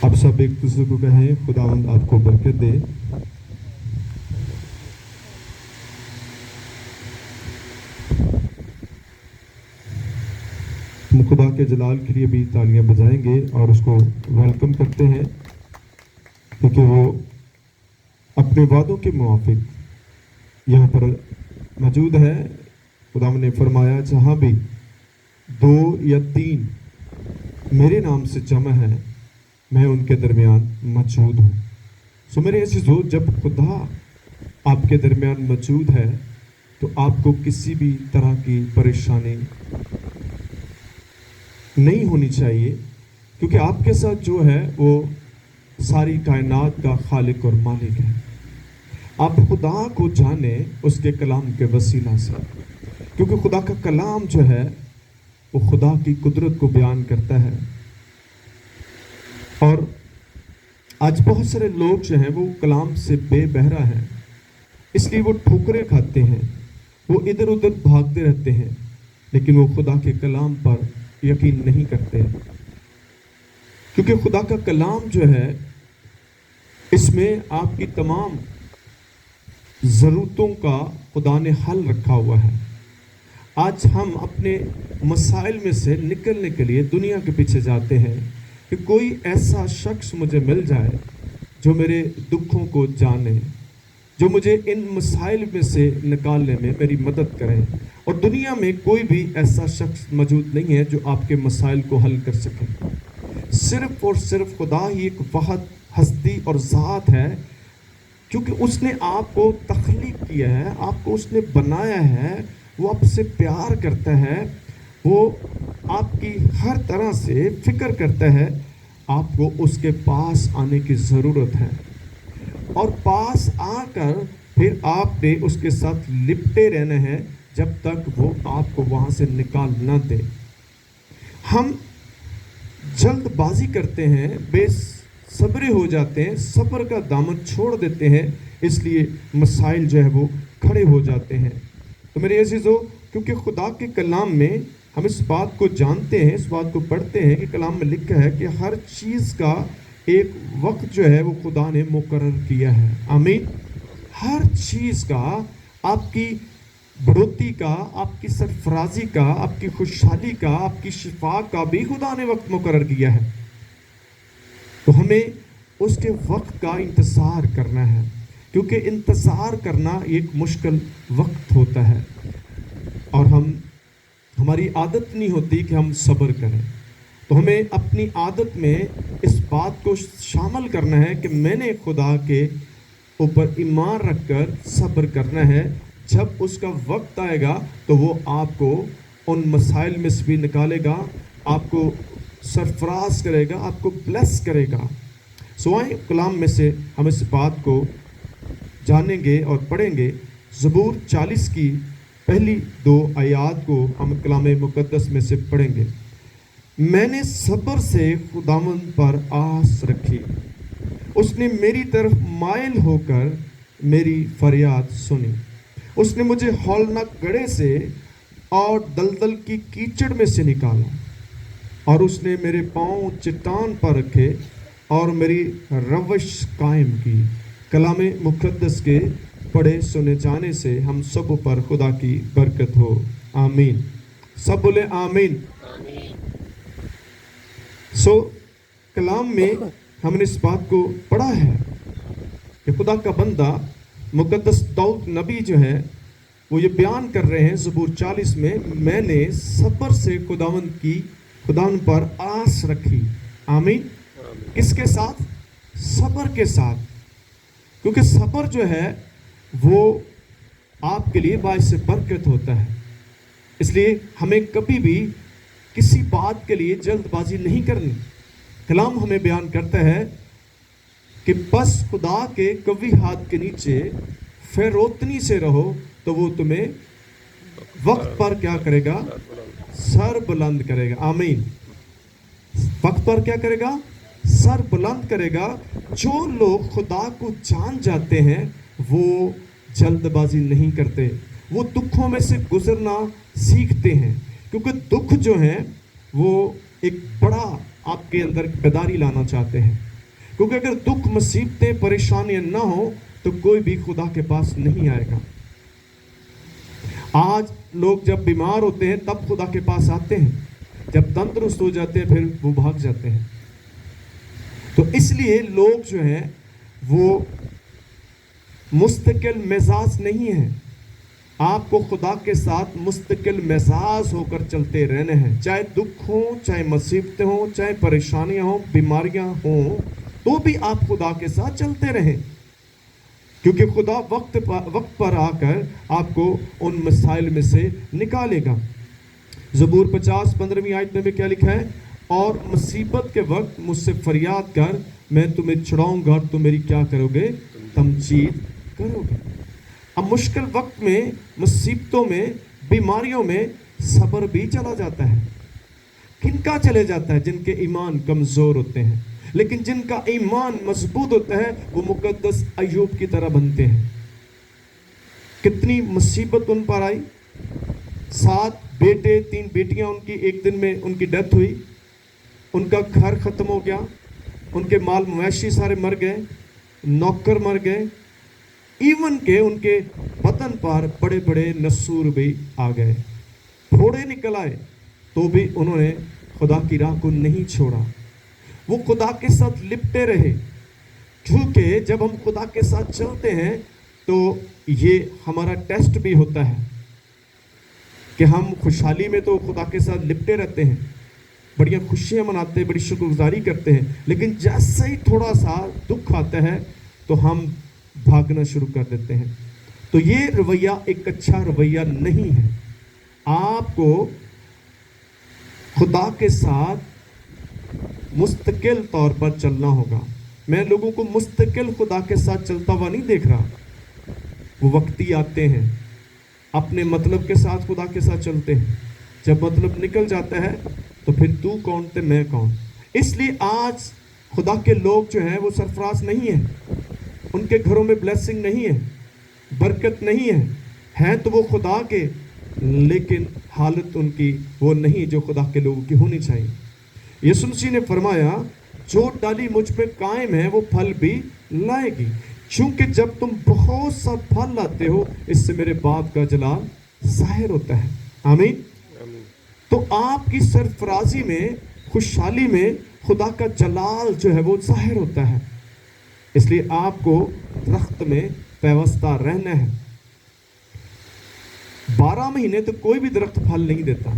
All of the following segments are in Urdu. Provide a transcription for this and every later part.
آپ سب ایک دوسرے کو کہیں خداوند آپ کو برکت دے. خدا کے جلال کے لیے بھی تالیاں بجائیں گے اور اس کو ویلکم کرتے ہیں کیونکہ وہ اپنے وعدوں کے موافق یہاں پر موجود ہے. خداوند نے فرمایا جہاں بھی 2 یا 3 میرے نام سے جمع ہے میں ان کے درمیان موجود ہوں. سو میرے عزیزو، جب خدا آپ کے درمیان موجود ہے تو آپ کو کسی بھی طرح کی پریشانی نہیں ہونی چاہیے، کیونکہ آپ کے ساتھ جو ہے وہ ساری کائنات کا خالق اور مالک ہے. آپ خدا کو جانیں اس کے کلام کے وسیلہ سے، کیونکہ خدا کا کلام جو ہے وہ خدا کی قدرت کو بیان کرتا ہے. اور آج بہت سارے لوگ جو ہیں وہ کلام سے بے بہرا ہیں، اس لیے وہ ٹھوکریں کھاتے ہیں، وہ ادھر ادھر بھاگتے رہتے ہیں، لیکن وہ خدا کے کلام پر یقین نہیں کرتے. کیونکہ خدا کا کلام جو ہے اس میں آپ کی تمام ضرورتوں کا خدا نے حل رکھا ہوا ہے. آج ہم اپنے مسائل میں سے نکلنے کے لیے دنیا کے پیچھے جاتے ہیں کہ کوئی ایسا شخص مجھے مل جائے جو میرے دکھوں کو جانے، جو مجھے ان مسائل میں سے نکالنے میں میری مدد کرے. اور دنیا میں کوئی بھی ایسا شخص موجود نہیں ہے جو آپ کے مسائل کو حل کر سکے. صرف اور صرف خدا ہی ایک واحد ہستی اور ذات ہے، کیونکہ اس نے آپ کو تخلیق کیا ہے، آپ کو اس نے بنایا ہے، وہ آپ سے پیار کرتا ہے، وہ آپ کی ہر طرح سے فکر کرتا ہے. آپ کو اس کے پاس آنے کی ضرورت ہے، اور پاس آ کر پھر آپ نے اس کے ساتھ لپٹے رہنا ہے جب تک وہ آپ کو وہاں سے نکال نہ دے. ہم جلد بازی کرتے ہیں، بے صبرے ہو جاتے ہیں، صبر کا دامن چھوڑ دیتے ہیں، اس لیے مسائل جو ہے وہ کھڑے ہو جاتے ہیں. تو میرے عزیزو، کیونکہ خدا کے کلام میں ہم اس بات کو جانتے ہیں، اس بات کو پڑھتے ہیں کہ کلام میں لکھا ہے کہ ہر چیز کا ایک وقت جو ہے وہ خدا نے مقرر کیا ہے. آمین. ہر چیز کا، آپ کی بڑھوتی کا، آپ کی سرفرازی کا، آپ کی خوشحالی کا، آپ کی شفا کا بھی خدا نے وقت مقرر کیا ہے. تو ہمیں اس کے وقت کا انتظار کرنا ہے، کیونکہ انتظار کرنا ایک مشکل وقت ہوتا ہے، اور ہماری عادت نہیں ہوتی کہ ہم صبر کریں. تو ہمیں اپنی عادت میں اس بات کو شامل کرنا ہے کہ میں نے خدا کے اوپر ایمان رکھ کر صبر کرنا ہے. جب اس کا وقت آئے گا تو وہ آپ کو ان مسائل میں سے بھی نکالے گا، آپ کو سرفراز کرے گا، آپ کو بلیس کرے گا. سو آئیں کلام میں سے ہم اس بات کو جانیں گے اور پڑھیں گے. زبور 40 کی پہلی 2 آیات کو ہم کلام مقدس میں سے پڑھیں گے. میں نے صبر سے خداوند پر آس رکھی، اس نے میری طرف مائل ہو کر میری فریاد سنی. اس نے مجھے ہولناک گڑھے سے اور دلدل کی کیچڑ میں سے نکالا، اور اس نے میرے پاؤں چٹان پر رکھے اور میری روش قائم کی. کلام مقدس کے پڑھے سنے جانے سے ہم سب پر خدا کی برکت ہو. آمین. سب بولے آمین. سو کلام میں ہم نے اس بات کو پڑھا ہے کہ خدا کا بندہ مقدس داؤد نبی جو ہے وہ یہ بیان کر رہے ہیں زبور 40 میں نے صبر سے خداوند پر آس رکھی. آمین. کس کے ساتھ؟ صبر کے ساتھ. کیونکہ صبر جو ہے وہ آپ کے لیے باعث برکت ہوتا ہے. اس لیے ہمیں کبھی بھی کسی بات کے لیے جلد بازی نہیں کرنی. کلام ہمیں بیان کرتا ہے کہ بس خدا کے قوی ہاتھ کے نیچے فیروتنی سے رہو تو وہ تمہیں وقت پر کیا کرے گا؟ سر بلند کرے گا. آمین. وقت پر کیا کرے گا؟ سر بلند کرے گا. جو لوگ خدا کو جان جاتے ہیں وہ جلد بازی نہیں کرتے، وہ دکھوں میں سے گزرنا سیکھتے ہیں. کیونکہ دکھ جو ہیں وہ ایک بڑا آپ کے اندر بیداری لانا چاہتے ہیں. کیونکہ اگر دکھ مصیبتیں پریشانیاں نہ ہو تو کوئی بھی خدا کے پاس نہیں آئے گا. آج لوگ جب بیمار ہوتے ہیں تب خدا کے پاس آتے ہیں، جب تندرست ہو جاتے ہیں پھر وہ بھاگ جاتے ہیں. تو اس لیے لوگ جو ہیں وہ مستقل مزاج نہیں ہیں. آپ کو خدا کے ساتھ مستقل مزاج ہو کر چلتے رہنے ہیں، چاہے دکھ ہوں، چاہے مصیبتیں ہوں، چاہے پریشانیاں ہوں، بیماریاں ہوں، تو بھی آپ خدا کے ساتھ چلتے رہیں، کیونکہ خدا وقت پر آ کر آپ کو ان مسائل میں سے نکالے گا. زبور 50:15 آیت میں کیا لکھا ہے؟ اور مصیبت کے وقت مجھ سے فریاد کر، میں تمہیں چھڑاؤں گا، تم میری کیا کرو گے؟ تمجید کرو گے. اب مشکل وقت میں، مصیبتوں میں، بیماریوں میں صبر بھی چلا جاتا ہے. کن کا چلے جاتا ہے؟ جن کے ایمان کمزور ہوتے ہیں. لیکن جن کا ایمان مضبوط ہوتا ہے وہ مقدس ایوب کی طرح بنتے ہیں. کتنی مصیبت ان پر آئی، 7 بیٹے 3 بیٹیاں ان کی ایک دن میں ان کی ڈیتھ ہوئی، ان کا گھر ختم ہو گیا، ان کے مال مویشی سارے مر گئے، نوکر مر گئے، ایون کہ ان کے بدن پر بڑے بڑے نسور بھی آ گئے، پھوڑے نکل آئے، تو بھی انہوں نے خدا کی راہ کو نہیں چھوڑا. وہ خدا کے ساتھ لپٹے رہے، کیونکہ جب ہم خدا کے ساتھ چلتے ہیں تو یہ ہمارا ٹیسٹ بھی ہوتا ہے کہ ہم خوشحالی میں تو خدا کے ساتھ لپٹے رہتے ہیں، بڑی خوشیاں مناتے ہیں، بڑی شکر گزاری کرتے ہیں، لیکن جیسے ہی تھوڑا سا دکھ آتا ہے تو ہم بھاگنا شروع کر دیتے ہیں. تو یہ رویہ ایک اچھا رویہ نہیں ہے. آپ کو خدا کے ساتھ مستقل طور پر چلنا ہوگا. میں لوگوں کو مستقل خدا کے ساتھ چلتا ہوا نہیں دیکھ رہا. وہ وقتی آتے ہیں، اپنے مطلب کے ساتھ خدا کے ساتھ چلتے ہیں، جب مطلب نکل جاتا ہے تو پھر تو کون تے میں کون. اس لیے آج خدا کے لوگ جو ہیں وہ سرفراز نہیں ہیں، ان کے گھروں میں بلیسنگ نہیں ہے، برکت نہیں ہے تو وہ خدا کے، لیکن حالت ان کی وہ نہیں جو خدا کے لوگوں کی ہونی چاہیے. یسوع مسیح نے فرمایا جو ڈالی مجھ پہ قائم ہے وہ پھل بھی لائے گی، چونکہ جب تم بہت سا پھل لاتے ہو اس سے میرے باپ کا جلال ظاہر ہوتا ہے. آمین. تو آپ کی سرفرازی میں، خوشحالی میں خدا کا جلال جو ہے وہ ظاہر ہوتا ہے. اس لیے آپ کو درخت میں پیوستہ رہنا ہے. 12 مہینے تو کوئی بھی درخت پھل نہیں دیتا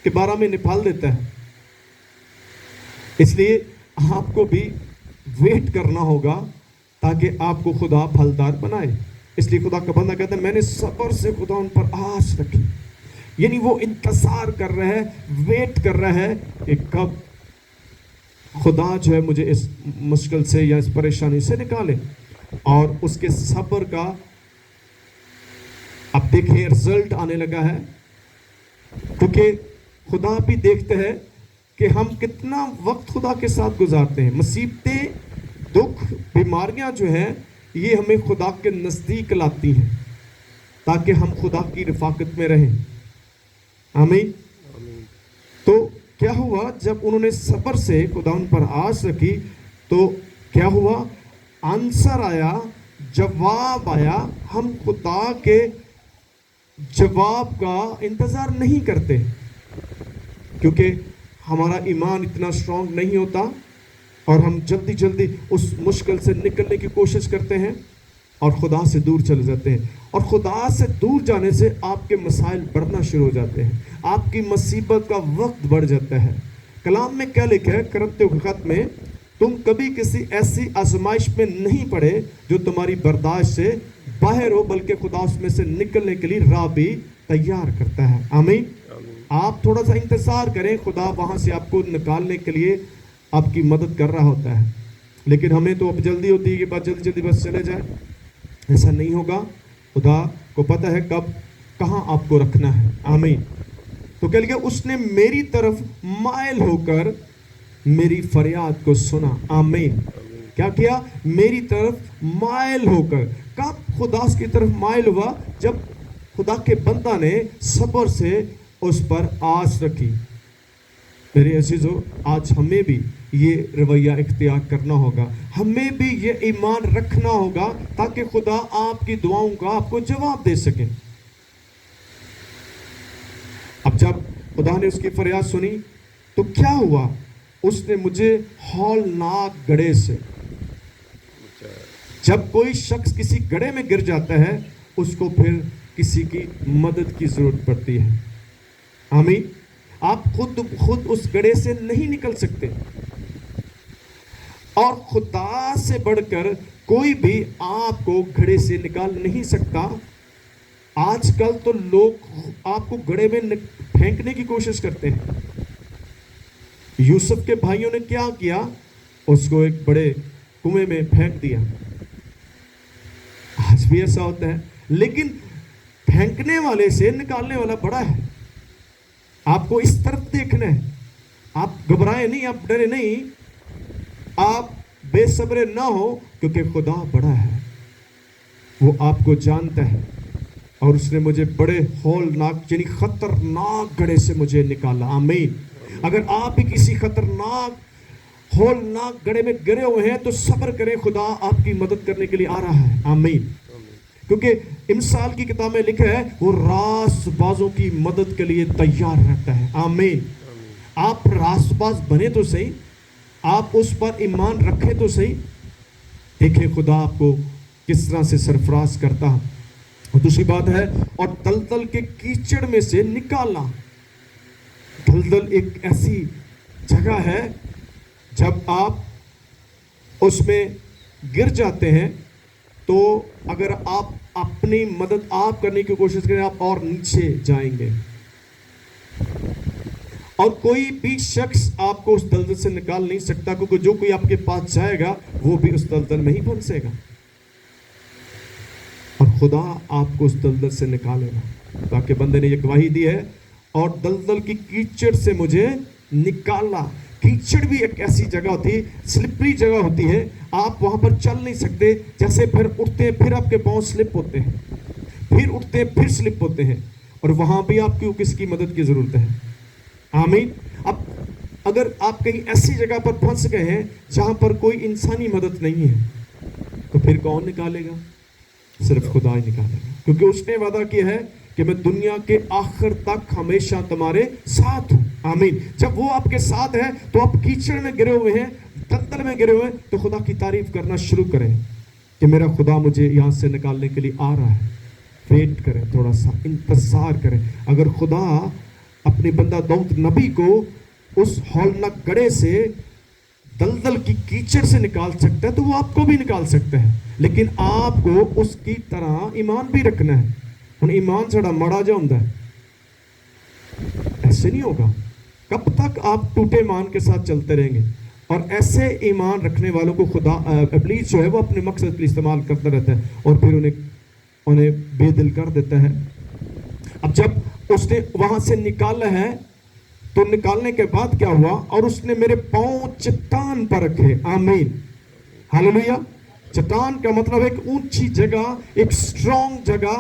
کہ 12 مہینے پھل دیتا ہے. اس لیے آپ کو بھی ویٹ کرنا ہوگا تاکہ آپ کو خدا پھلدار بنائے. اس لیے خدا کا بندہ کہتا ہے میں نے صبر سے خدا ان پر آس رکھی، یعنی وہ انتظار کر رہا ہے، ویٹ کر رہا ہے کہ کب خدا جو ہے مجھے اس مشکل سے یا اس پریشانی سے نکالے. اور اس کے صبر کا اب دیکھیں رزلٹ آنے لگا ہے، کیونکہ خدا بھی دیکھتے ہیں کہ ہم کتنا وقت خدا کے ساتھ گزارتے ہیں. مصیبتیں، دکھ، بیماریاں جو ہیں یہ ہمیں خدا کے نزدیک لاتی ہیں تاکہ ہم خدا کی رفاقت میں رہیں. آمین. تو کیا ہوا جب انہوں نے صبر سے خدا ان پر آس رکھی تو کیا ہوا؟ آنسر آیا، جواب آیا. ہم خدا کے جواب کا انتظار نہیں کرتے کیونکہ ہمارا ایمان اتنا سٹرونگ نہیں ہوتا اور ہم جلدی جلدی اس مشکل سے نکلنے کی کوشش کرتے ہیں اور خدا سے دور چلے جاتے ہیں. اور خدا سے دور جانے سے آپ کے مسائل بڑھنا شروع ہو جاتے ہیں، آپ کی مصیبت کا وقت بڑھ جاتا ہے. کلام میں کیا لکھا ہے کرنتیوں کے خط میں؟ تم کبھی کسی ایسی آزمائش میں نہیں پڑے جو تمہاری برداشت سے باہر ہو، بلکہ خدا اس میں سے نکلنے کے لیے راہ بھی تیار کرتا ہے. آمین. آپ تھوڑا سا انتظار کریں، خدا وہاں سے آپ کو نکالنے کے لیے آپ کی مدد کر رہا ہوتا ہے. لیکن ہمیں تو اب جلدی ہوتی ہے کہ بس جلدی جلدی بس چلے جائے. ایسا نہیں ہوگا. خدا کو پتہ ہے کب کہاں آپ کو رکھنا ہے. آمین. تو کہہ لیا اس نے میری طرف مائل ہو کر میری فریاد کو سنا. آمین. کیا کیا؟ میری طرف مائل ہو کر. کب خدا کی طرف مائل ہوا؟ جب خدا کے بندہ نے صبر سے اس پر آس رکھی. میرے عزیزو، آج ہمیں بھی یہ رویہ اختیار کرنا ہوگا، ہمیں بھی یہ ایمان رکھنا ہوگا تاکہ خدا آپ کی دعاؤں کا آپ کو جواب دے سکے۔ اب جب خدا نے اس کی فریاد سنی تو کیا ہوا؟ اس نے مجھے ہولناک گڑھے سے، جب کوئی شخص کسی گڑھے میں گر جاتا ہے اس کو پھر کسی کی مدد کی ضرورت پڑتی ہے۔ آمین۔ آپ خود اس گڑھے سے نہیں نکل سکتے، اور خدا سے بڑھ کر کوئی بھی آپ کو گڑھے سے نکال نہیں سکتا۔ آج کل تو لوگ آپ کو گڑھے میں پھینکنے کی کوشش کرتے ہیں۔ یوسف کے بھائیوں نے کیا کیا؟ اس کو ایک بڑے کنویں میں پھینک دیا۔ آج بھی ایسا ہوتا ہے، لیکن پھینکنے والے سے نکالنے والا بڑا ہے۔ آپ کو اس طرف دیکھنا ہے، آپ گھبرائیں نہیں، آپ ڈرے نہیں، آپ بے صبر نہ ہو، کیونکہ خدا بڑا ہے، وہ آپ کو جانتا ہے، اور اس نے مجھے بڑے ہولناک یعنی خطرناک گڑھے سے مجھے نکالا۔ آمین۔ اگر آپ بھی کسی خطرناک ہولناک گڑھے میں گرے ہوئے ہیں تو صبر کریں، خدا آپ کی مدد کرنے کے لیے آ رہا ہے۔ آمین۔ کیونکہ امثال کی کتاب میں لکھا ہے وہ راست بازوں کی مدد کے لیے تیار رہتا ہے۔ آمین۔ آپ راست باز بنے تو صحیح، آپ اس پر ایمان رکھیں تو صحیح، دیکھیں خدا آپ کو کس طرح سے سرفراز کرتا۔ اور دوسری بات ہے، اور دلدل کے کیچڑ میں سے نکالنا۔ دلدل ایک ایسی جگہ ہے جب آپ اس میں گر جاتے ہیں تو اگر آپ اپنی مدد آپ کرنے کی کوشش کریں آپ اور نیچے جائیں گے، اور کوئی بھی شخص آپ کو اس دلدل سے نکال نہیں سکتا، کیونکہ جو کوئی آپ کے پاس جائے گا وہ بھی اس دلدل میں ہی پھنسے گا، اور خدا آپ کو اس دلدل سے نکالے گا۔ تاکہ بندے نے یہ گواہی دی ہے، اور دلدل کی کیچڑ سے مجھے نکالا۔ کیچڑ بھی ایک ایسی جگہ ہوتی ہے، سلپری جگہ ہوتی ہے، آپ وہاں پر چل نہیں سکتے، جیسے پھر اٹھتے ہیں پھر آپ کے پاؤں سلپ ہوتے ہیں، پھر اٹھتے ہیں پھر سلپ ہوتے ہیں، اور وہاں بھی آپ کو کس کی مدد کی ضرورت ہے۔ آمین۔ اب اگر آپ کہیں ایسی جگہ پر پھنس گئے ہیں جہاں پر کوئی انسانی مدد نہیں ہے تو پھر کون نکالے گا؟ صرف خدا ہی نکالے گا، کیونکہ اس نے وعدہ کیا ہے کہ میں دنیا کے آخر تک ہمیشہ تمہارے ساتھ ہوں۔ آمین۔ جب وہ آپ کے ساتھ ہے تو آپ کیچڑ میں گرے ہوئے ہیں، دلدل میں گرے ہوئے ہیں، تو خدا کی تعریف کرنا شروع کریں کہ میرا خدا مجھے یہاں سے نکالنے کے لیے آ رہا ہے۔ ویٹ کریں، تھوڑا سا انتظار کریں۔ اگر خدا اپنے بندہ داؤد نبی کو اس ہولناک گڑھے سے، دلدل کی کیچڑ سے نکال سکتا ہے تو وہ آپ کو بھی نکال سکتا ہے، لیکن آپ کو اس کی طرح ایمان بھی رکھنا ہے۔ ہن ایمان ساڑا مڑا جا ہوندا ہے، ایسے نہیں ہوگا۔ کب تک آپ ٹوٹے ایمان کے ساتھ چلتے رہیں گے؟ اور ایسے ایمان رکھنے والوں کو خدا ابلیس جو ہے وہ اپنے مقصد کے لیے استعمال کرتا رہتا ہے، اور پھر انہیں بے دل کر دیتا ہے۔ اب جب اس نے وہاں سے نکالا ہے تو نکالنے کے بعد کیا ہوا؟ اور اس نے میرے پاؤں چٹان پر رکھے۔ آمین، ہاللیلویہ۔ چٹان کا مطلب ایک اونچی جگہ، ایک سٹرونگ جگہ،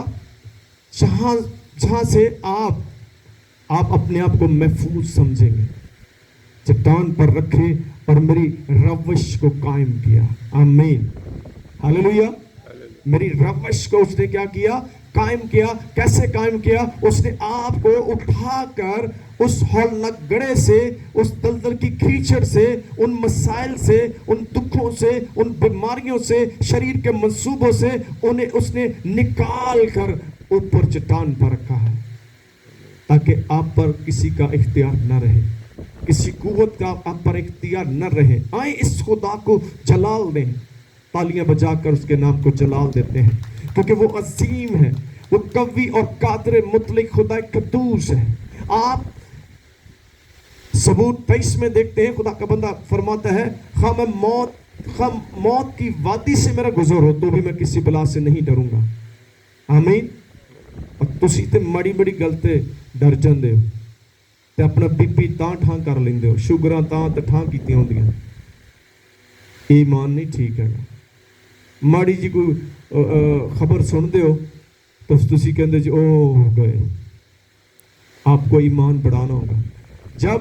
جہاں سے آپ اپنے آپ کو محفوظ سمجھیں گے۔ چٹان پر رکھے اور میری روش کو قائم کیا۔ آمین، ہاللیلویہ۔ میری روش کو اس نے کیا کیا؟ قائم کیا۔ کیسے قائم کیا؟ اس نے آپ کو اٹھا کر اس ہولناک گڑھے سے، اس دلدل کی کیچڑ سے، ان مسائل سے، ان دکھوں سے، ان بیماریوں سے، شریر کے منصوبوں سے انہیں اس نے نکال کر اوپر چٹان پر رکھا ہے، تاکہ آپ پر کسی کا اختیار نہ رہے، کسی قوت کا آپ پر اختیار نہ رہے۔ آئیں اس خدا کو جلال دیں، تالیاں بجا کر اس کے نام کو جلال دیتے ہیں، کیونکہ وہ عظیم ہے، وہ قوی اور قادر مطلق خدا قدوس ہے۔ آپ زبور 23 میں دیکھتے ہیں خدا کا بندہ فرماتا ہے، خواہ موت کی وادی سے میرا گزر ہو تو بھی میں کسی بلا سے نہیں ڈروں گا۔ آمین۔ اور تسی تے مڑی بڑی گلتے ڈر جاندے ہو تے اپنا بی پی تاں ٹھاں کر لیندے ہو، شوگراں تاں تے ٹھاں کیتیاں ہوندیاں۔ ایمان نہیں ٹھیک ہے گا۔ ماڑی جی کوئی خبر سن دے ہو تو تسی کہندے جی او گئے۔ آپ کو ایمان بڑھانا ہوگا۔ جب